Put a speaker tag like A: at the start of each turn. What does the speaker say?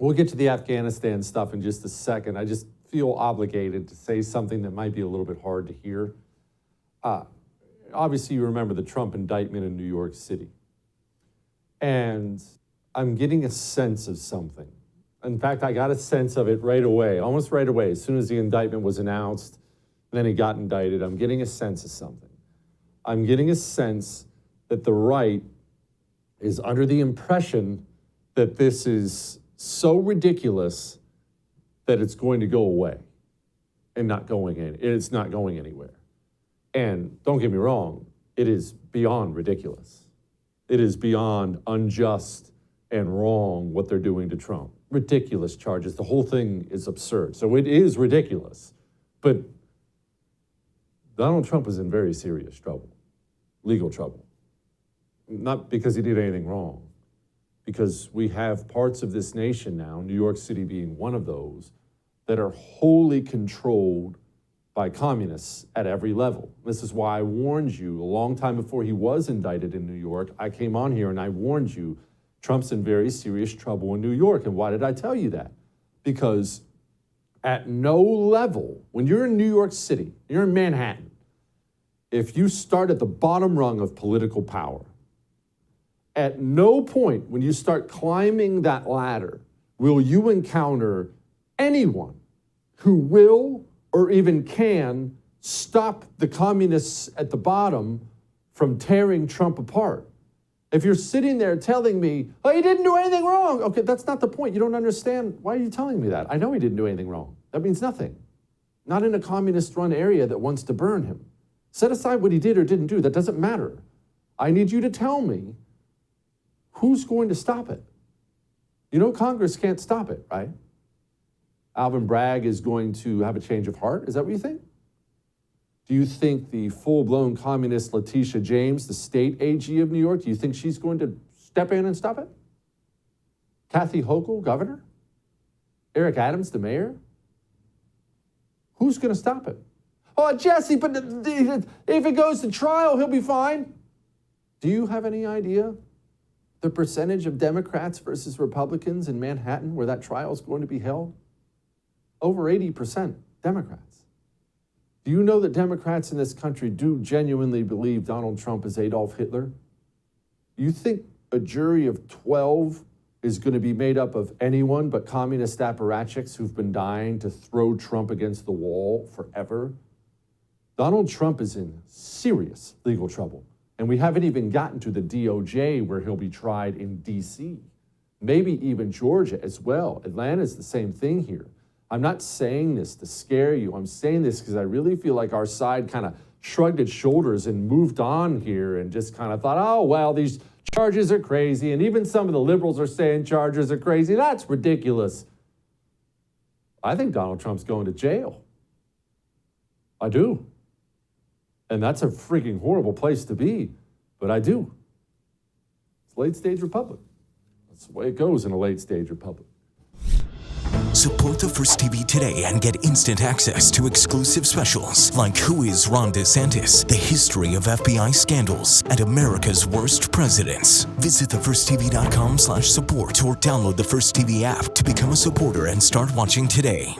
A: We'll get to the Afghanistan stuff in just a second. I just feel obligated to say something that might be a little bit hard to hear. Obviously, you remember the Trump indictment in New York City. And I'm getting a sense of something. In fact, I got a sense of it right away, almost right away, as soon as the indictment was announced, and then he got indicted. I'm getting a sense of something. I'm getting a sense that the right is under the impression that this is so ridiculous that it's going to go away and it's not going anywhere. And don't get me wrong, it is beyond ridiculous. It is beyond unjust and wrong what they're doing to Trump. Ridiculous charges. The whole thing is absurd. So it is ridiculous. But Donald Trump is in very serious trouble, legal trouble. Not because he did anything wrong, because we have parts of this nation now, New York City being one of those, that are wholly controlled by communists at every level. This is why I warned you a long time before he was indicted in New York. I came on here and I warned you, Trump's in very serious trouble in New York. And why did I tell you that? Because at no level, when you're in New York City, you're in Manhattan, if you start at the bottom rung of political power, at no point when you start climbing that ladder will you encounter anyone who will or even can stop the communists at the bottom from tearing Trump apart. If you're sitting there telling me, oh, he didn't do anything wrong. Okay, that's not the point. You don't understand. Why are you telling me that? I know he didn't do anything wrong. That means nothing. Not in a communist-run area that wants to burn him. Set aside what he did or didn't do. That doesn't matter. I need you to tell me who's going to stop it. You know Congress can't stop it, right? Alvin Bragg is going to have a change of heart. Is that what you think? Do you think the full-blown communist Letitia James, the state AG of New York, do you think she's going to step in and stop it? Kathy Hochul, governor? Eric Adams, the mayor? Who's going to stop it? Oh, Jesse, but if it goes to trial, he'll be fine. Do you have any idea the percentage of Democrats versus Republicans in Manhattan where that trial is going to be held? Over 80% Democrats. Do you know that Democrats in this country do genuinely believe Donald Trump is Adolf Hitler? You think a jury of 12 is going to be made up of anyone but communist apparatchiks who've been dying to throw Trump against the wall forever? Donald Trump is in serious legal trouble. And we haven't even gotten to the DOJ where he'll be tried in D.C., maybe even Georgia as well. Atlanta's the same thing here. I'm not saying this to scare you. I'm saying this because I really feel like our side kind of shrugged its shoulders and moved on here and just kind of thought, oh, well, these charges are crazy. And even some of the liberals are saying charges are crazy. That's ridiculous. I think Donald Trump's going to jail. I do. And that's a freaking horrible place to be, but I do. It's late stage republic. That's the way it goes in a late stage republic.
B: Support the First TV today and get instant access to exclusive specials like Who is Ron DeSantis, the history of FBI scandals, and America's worst presidents. Visit thefirsttv.com/support or download the First TV app to become a supporter and start watching today.